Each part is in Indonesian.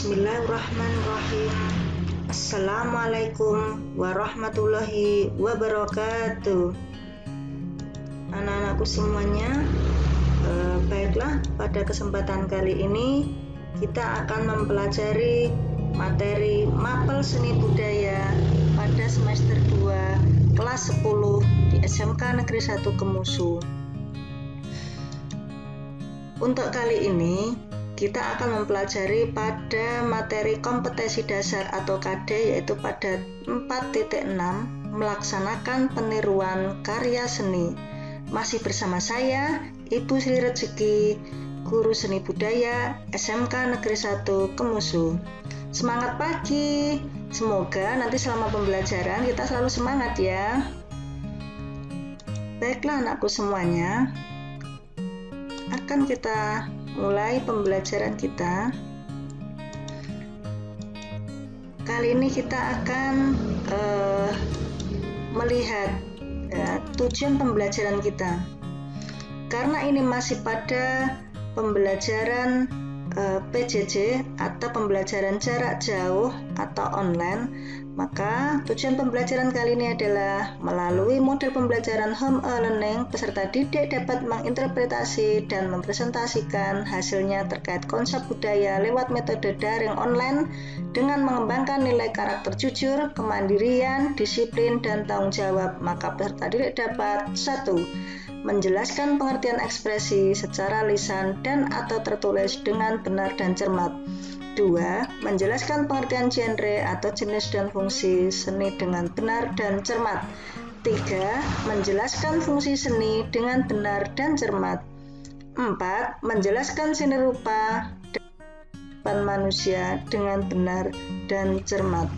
Bismillahirrahmanirrahim. Assalamualaikum warahmatullahi wabarakatuh. Anak-anakku semuanya, baiklah, pada kesempatan kali ini kita akan mempelajari materi Mapel Seni Budaya pada semester 2 kelas 10 di SMK Negeri 1 Kemusu. Untuk kali ini kita akan mempelajari pada materi kompetensi dasar atau KD, yaitu pada 4.6 melaksanakan peniruan karya seni. Masih bersama saya, Ibu Sri Rezeki, Guru Seni Budaya SMK Negeri 1 Kemusu. Semangat pagi, semoga nanti selama pembelajaran kita selalu semangat ya. Baiklah anakku semuanya, akan kita mulai pembelajaran kita. Kali ini kita akan melihat tujuan pembelajaran kita. Karena ini masih pada pembelajaran PJJ atau pembelajaran jarak jauh atau online, maka tujuan pembelajaran kali ini adalah melalui model pembelajaran home learning, peserta didik dapat menginterpretasi dan mempresentasikan hasilnya terkait konsep budaya lewat metode daring online dengan mengembangkan nilai karakter jujur, kemandirian, disiplin, dan tanggung jawab. Maka peserta didik dapat 1. Menjelaskan pengertian ekspresi secara lisan dan atau tertulis dengan benar dan cermat. 2. Menjelaskan pengertian genre atau jenis dan fungsi seni dengan benar dan cermat. 3. Menjelaskan fungsi seni dengan benar dan cermat. 4. Menjelaskan seni rupa dan manusia dengan benar dan cermat.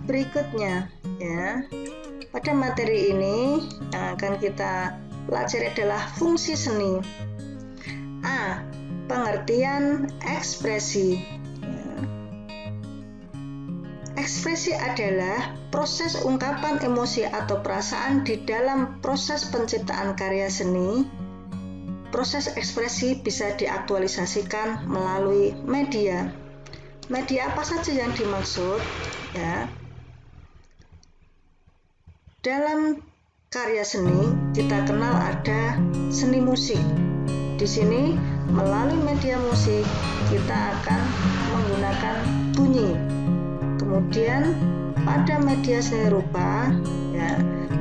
Berikutnya ya, pada materi ini yang akan kita pelajari adalah fungsi seni. A. Pengertian ekspresi. Ekspresi adalah proses ungkapan emosi atau perasaan di dalam proses penciptaan karya seni. Proses ekspresi bisa diaktualisasikan melalui media. Media apa saja yang dimaksud? Ya. Dalam karya seni kita kenal ada seni musik. Di sini melalui media musik kita akan menggunakan bunyi. Kemudian pada media seni rupa ya,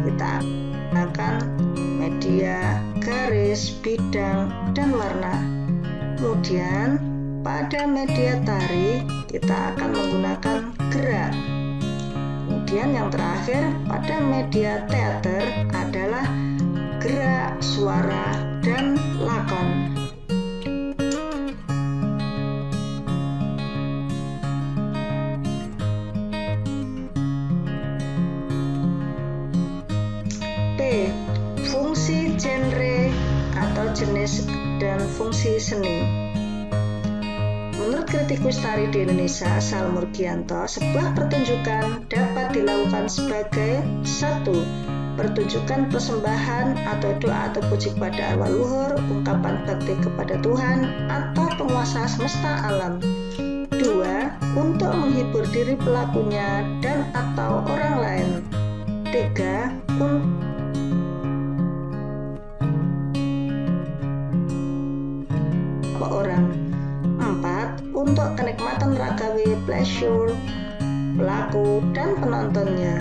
kita menggunakan media garis, bidang, dan warna. Kemudian pada media tari kita akan menggunakan gerak. Kemudian yang terakhir pada media teater adalah gerak, suara, dan lakon. P. Fungsi genre atau jenis dan fungsi seni. Menurut kritikus tari di Indonesia, Sal Murgianto, sebuah pertunjukan dapat dilakukan sebagai 1. Pertunjukan persembahan atau doa atau puji kepada arwah luhur, ungkapan bakti kepada Tuhan atau penguasa semesta alam. 2. Untuk menghibur diri pelakunya dan atau orang lain. 3. Untuk orang. 4. Untuk kenikmatan ragawi, pleasure, pelaku dan penontonnya.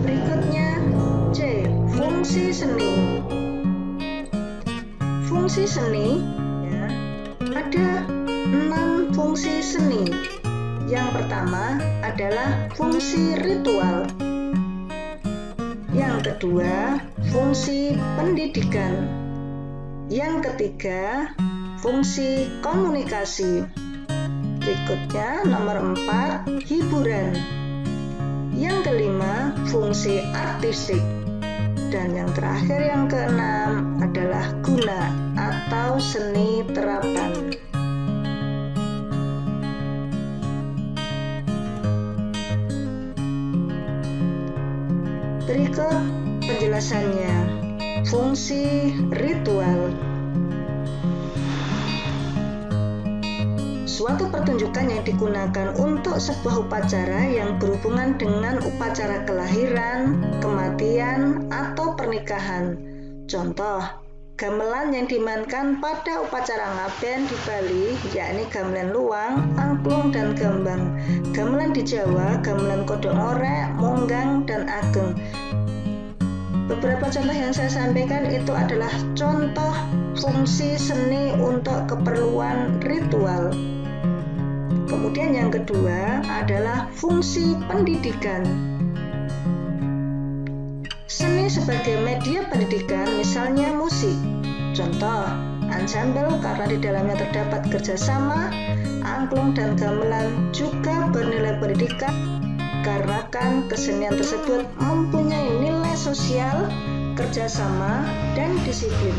Berikutnya C. Fungsi seni. Fungsi seni ya, ada 6 fungsi seni. Yang pertama adalah fungsi ritual. Yang kedua, fungsi pendidikan. Yang ketiga, fungsi komunikasi. Berikutnya, nomor 4, hiburan. Yang kelima, fungsi artistik. Dan yang terakhir, yang keenam adalah guna atau seni terapan. penjelasannya. Fungsi ritual. Suatu pertunjukan yang digunakan untuk sebuah upacara yang berhubungan dengan upacara kelahiran, kematian, atau pernikahan. Contoh, gamelan yang dimainkan pada upacara ngaben di Bali, yakni gamelan luwang, angklung, dan gambang. Gamelan di Jawa, gamelan kodong orek, monggang, dan ageng. Beberapa contoh yang saya sampaikan itu adalah contoh fungsi seni untuk keperluan ritual. Kemudian yang kedua adalah fungsi pendidikan. Seni sebagai media pendidikan, misalnya musik. Contoh, ensemble karena di dalamnya terdapat kerjasama, angklung dan gamelan juga bernilai pendidikan karena kan kesenian tersebut mempunyai nilai sosial, kerjasama, dan disiplin.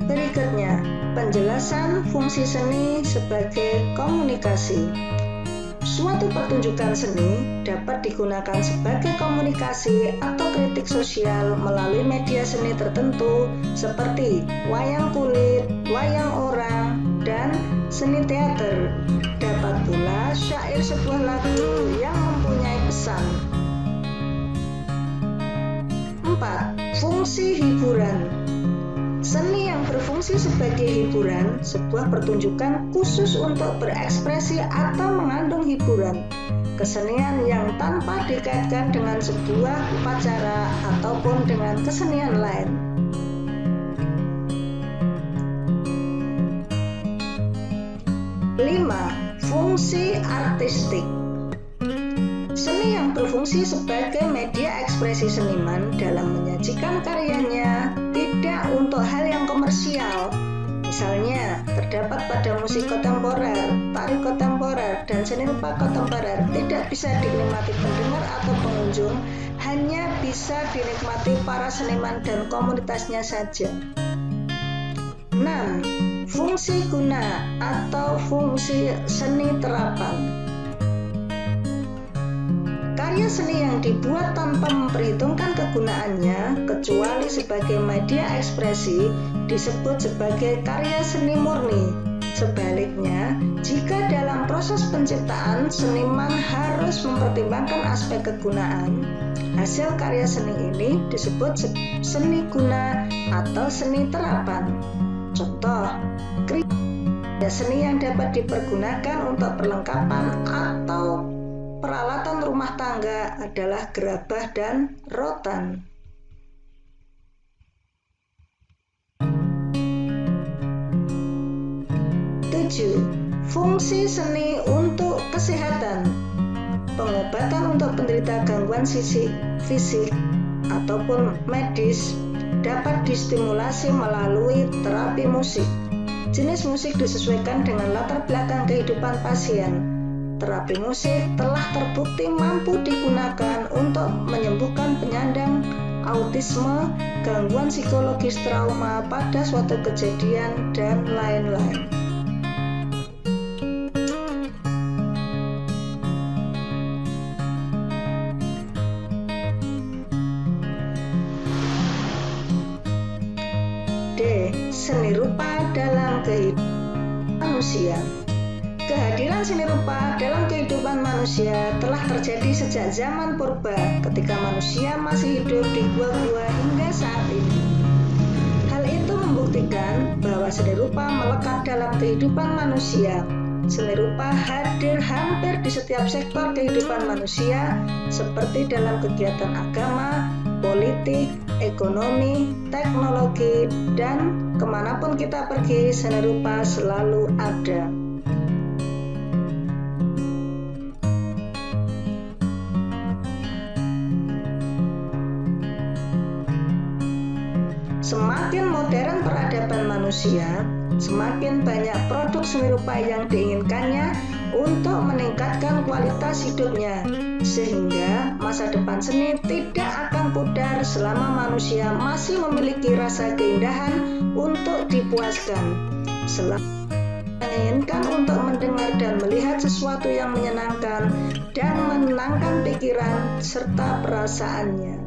Berikutnya, penjelasan fungsi seni sebagai komunikasi. Suatu pertunjukan seni dapat digunakan sebagai komunikasi atau kritik sosial melalui media seni tertentu seperti wayang kulit, wayang orang, dan seni teater. Dapat pula syair sebuah lagu yang mempunyai pesan. 4. Fungsi hiburan. Seni yang berfungsi sebagai hiburan, sebuah pertunjukan khusus untuk berekspresi atau mengandung hiburan. Kesenian yang tanpa dikaitkan dengan sebuah upacara ataupun dengan kesenian lain. 5. Fungsi artistik. Seni yang berfungsi sebagai media ekspresi seniman dalam menyajikan karyanya tidak untuk hal yang komersial. Misalnya, terdapat pada musik kontemporer, tari kontemporer, dan seni rupa kontemporer tidak bisa dinikmati pendengar atau pengunjung, hanya bisa dinikmati para seniman dan komunitasnya saja. 6. Fungsi guna atau fungsi seni terapan. Karya seni yang dibuat tanpa memperhitungkan kegunaannya, kecuali sebagai media ekspresi, disebut sebagai karya seni murni. Sebaliknya, jika dalam proses penciptaan seniman harus mempertimbangkan aspek kegunaan, hasil karya seni ini disebut seni guna atau seni terapan. Contoh, karya seni yang dapat dipergunakan untuk perlengkapan atau peralatan rumah tangga adalah gerabah dan rotan. 7. Fungsi seni untuk kesehatan. Pengobatan untuk penderita gangguan fisik ataupun medis dapat distimulasi melalui terapi musik. Jenis musik disesuaikan dengan latar belakang kehidupan pasien. Terapi musik telah terbukti mampu digunakan untuk menyembuhkan penyandang autisme, gangguan psikologis trauma pada suatu kejadian, dan lain-lain. D. Seni rupa dalam kehidupan manusia. Kehadiran seni rupa dalam kehidupan manusia telah terjadi sejak zaman purba ketika manusia masih hidup di gua-gua hingga saat ini. Hal itu membuktikan bahwa seni rupa melekat dalam kehidupan manusia. Seni rupa hadir hampir di setiap sektor kehidupan manusia seperti dalam kegiatan agama, politik, ekonomi, teknologi, dan kemanapun kita pergi, seni rupa selalu ada. Semakin modern peradaban manusia, semakin banyak produk seni rupa yang diinginkannya untuk meningkatkan kualitas hidupnya, sehingga masa depan seni tidak akan pudar selama manusia masih memiliki rasa keindahan untuk dipuaskan. menginginkan untuk mendengar dan melihat sesuatu yang menyenangkan dan menenangkan pikiran serta perasaannya.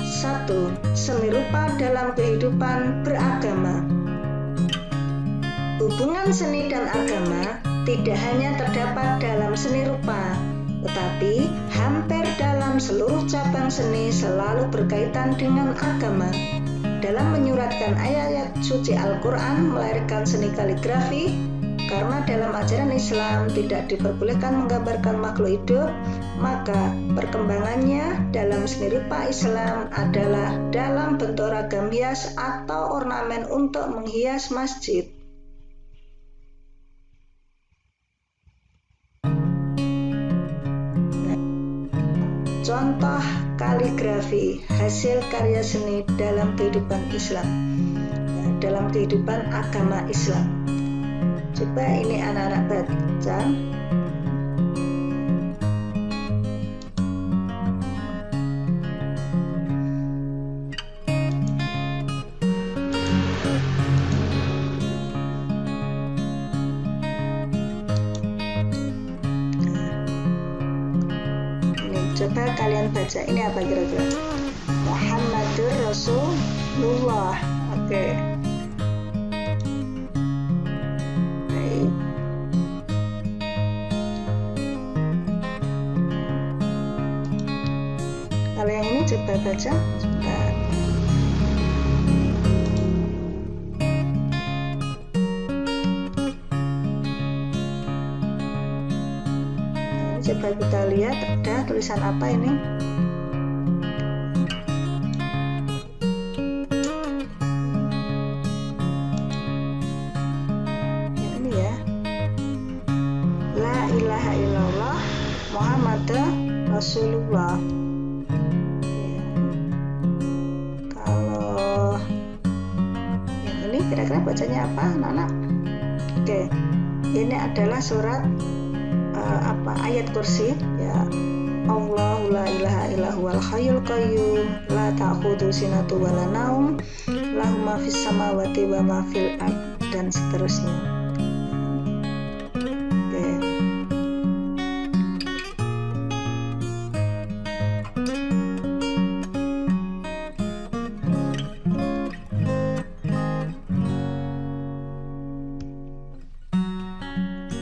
Satu, seni rupa dalam kehidupan beragama. Hubungan seni dan agama tidak hanya terdapat dalam seni rupa, tetapi hampir dalam seluruh cabang seni selalu berkaitan dengan agama. Dalam menyuratkan ayat-ayat suci Al-Quran melahirkan seni kaligrafi, karena dalam ajaran Islam tidak diperbolehkan menggambarkan makhluk hidup, maka perkembangannya dalam seni rupa Islam adalah dalam bentuk ragam hias atau ornamen untuk menghias masjid. Contoh kaligrafi, hasil karya seni dalam kehidupan Islam, dalam kehidupan agama Islam. Coba ini anak-anak baca. Coba kalian baca, ini apa kira-kira? Muhammadur Rasulullah. Oke. Baik. Kalau yang ini coba baca. Sebentar. Coba kita lihat ada tulisan apa ini. Ini ya, La ilaha illallah Muhammadur Rasulullah. Kalau yang ini kira-kira bacanya apa, anak-anak? Oke, ini adalah surat ayat kursi ya. Allahu la ilaha illa huwal hayyul qayyum la ta'khudhu sinatu wa la naum lahu ma fis samawati wa ma fil ard, dan seterusnya. Oke.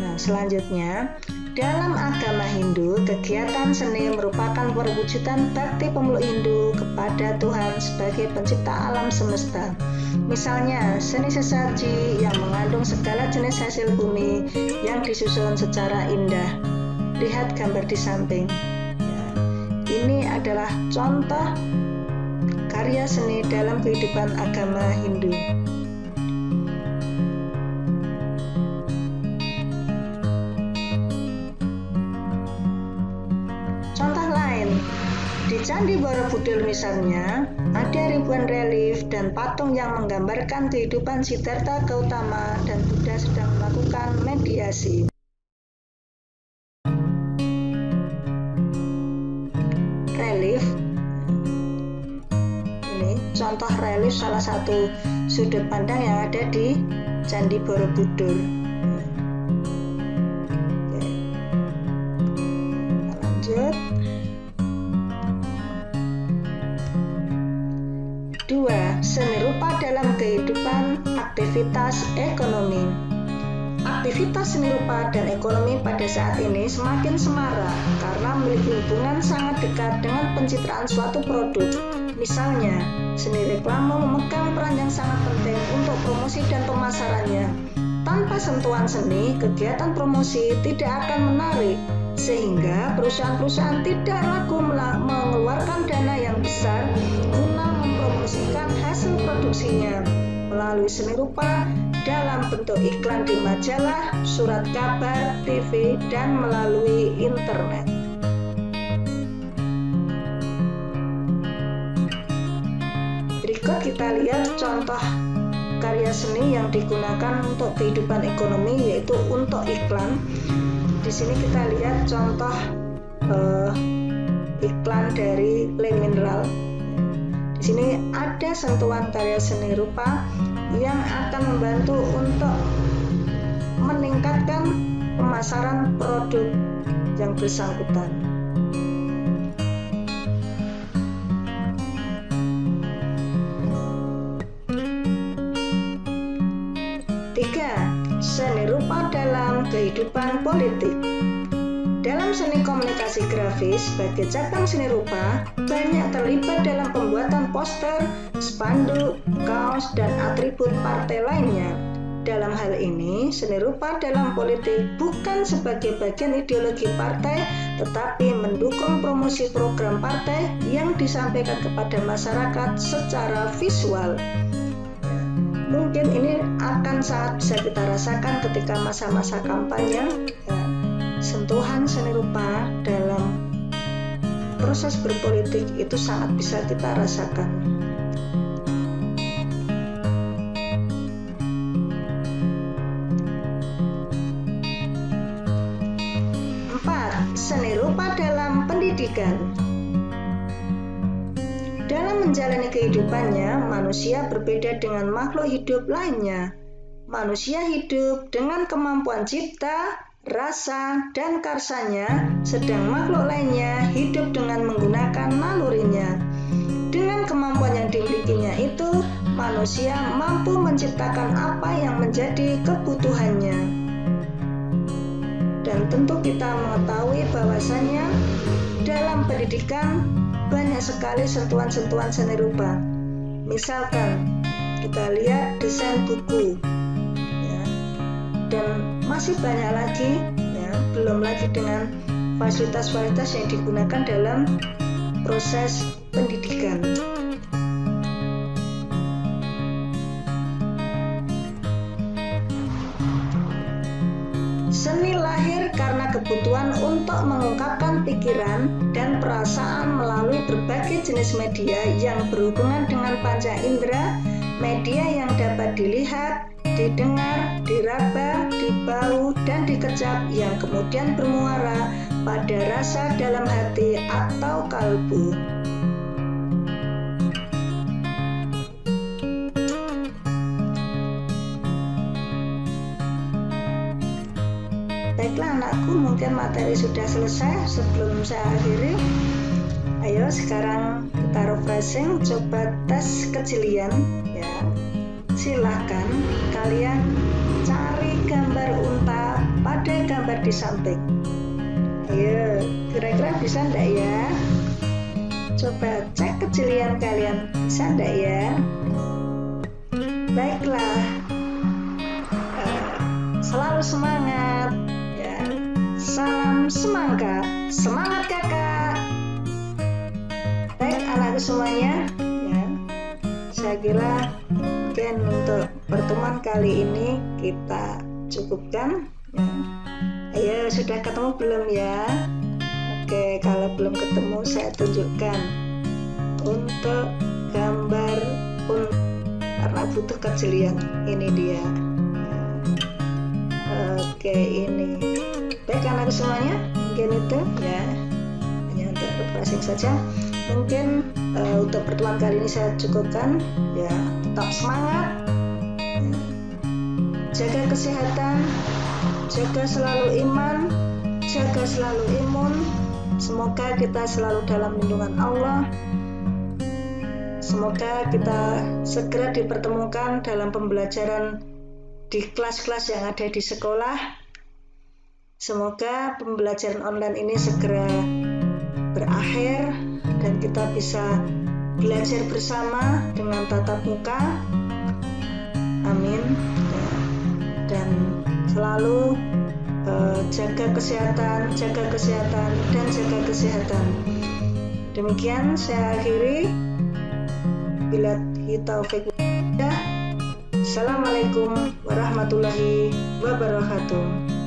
Nah, selanjutnya, dalam agama Hindu, kegiatan seni merupakan perwujudan bakti pemeluk Hindu kepada Tuhan sebagai pencipta alam semesta. Misalnya, seni sesaji yang mengandung segala jenis hasil bumi yang disusun secara indah. Lihat gambar di samping. Ya, ini adalah contoh karya seni dalam kehidupan agama Hindu. Di Candi Borobudur misalnya, ada ribuan relief dan patung yang menggambarkan kehidupan Siddhartha Gautama dan Buddha sedang melakukan mediasi. Relief, ini contoh relief salah satu sudut pandang yang ada di Candi Borobudur. Oke. Kita lanjut. 2. Seni rupa dalam kehidupan aktivitas ekonomi. Aktivitas seni rupa dan ekonomi pada saat ini semakin semarak karena memiliki hubungan sangat dekat dengan pencitraan suatu produk. Misalnya, seni reklame memegang peran yang sangat penting untuk promosi dan pemasarannya. Tanpa sentuhan seni, kegiatan promosi tidak akan menarik, sehingga perusahaan-perusahaan tidak ragu mengeluarkan dana yang besar guna mempromosikan hasil produksinya melalui seni rupa dalam bentuk iklan di majalah, surat kabar, TV, dan melalui internet. Berikut kita lihat contoh karya seni yang digunakan untuk kehidupan ekonomi, yaitu untuk iklan. Di sini kita lihat contoh iklan dari Le Mineral. Di sini ada sentuhan karya seni rupa yang akan membantu untuk meningkatkan pemasaran produk yang bersangkutan. Seni rupa dalam kehidupan politik. Dalam seni komunikasi grafis, sebagai cabang seni rupa, banyak terlibat dalam pembuatan poster, spanduk, kaos, dan atribut partai lainnya. Dalam hal ini, seni rupa dalam politik bukan sebagai bagian ideologi partai, tetapi mendukung promosi program partai yang disampaikan kepada masyarakat secara visual. Mungkin ini akan sangat bisa kita rasakan ketika masa-masa kampanye, sentuhan seni rupa dalam proses berpolitik itu sangat bisa kita rasakan. Seni rupa dalam pendidikan. Dalam menjalani kehidupannya, manusia berbeda dengan makhluk hidup lainnya. Manusia hidup dengan kemampuan cipta, rasa, dan karsanya, sedang makhluk lainnya hidup dengan menggunakan nalurinya. Dengan kemampuan yang dimilikinya itu, manusia mampu menciptakan apa yang menjadi kebutuhannya. Dan tentu kita mengetahui bahwasannya dalam pendidikan banyak sekali sentuhan-sentuhan seni rupa. Misalkan kita lihat desain buku, ya, dan masih banyak lagi, ya, belum lagi dengan fasilitas-fasilitas yang digunakan dalam proses pendidikan. Seni lahir karena kebutuhan untuk mengungkapkan pikiran dan perasaan melalui berbagai jenis media yang berhubungan dengan panca indera, media yang dapat dilihat, didengar, diraba, dibau, dan dikecap yang kemudian bermuara pada rasa dalam hati atau kalbu. Baiklah anakku, mungkin materi sudah selesai. Sebelum saya akhiri, ayo sekarang kita refreshing, coba tes kejelian, ya. Silahkan kalian cari gambar unta pada gambar di samping. Ayo, kira-kira bisa enggak ya? Coba cek kejelian kalian, bisa enggak ya? Baiklah, selalu semangat. Salam semangka, semangat kakak. Baik anakku semuanya, ya, saya kira mungkin untuk pertemuan kali ini kita cukupkan, ya. Ayo sudah ketemu belum ya? Oke, kalau belum ketemu saya tunjukkan untuk gambar karena butuh kejelian. Ini dia. Oke, ini. Baik anak semuanya, mungkin itu ya, hanya untuk refreshing saja. Mungkin untuk pertemuan kali ini saya cukupkan, ya. Tetap semangat, ya. Jaga kesehatan, jaga selalu iman, jaga selalu imun. Semoga kita selalu dalam lindungan Allah. Semoga kita segera dipertemukan dalam pembelajaran di kelas-kelas yang ada di sekolah. Semoga pembelajaran online ini segera berakhir dan kita bisa belajar bersama dengan tatap muka. Amin. Dan selalu jaga kesehatan, dan jaga kesehatan. Demikian saya akhiri. Billahi taufiq. Assalamualaikum warahmatullahi wabarakatuh.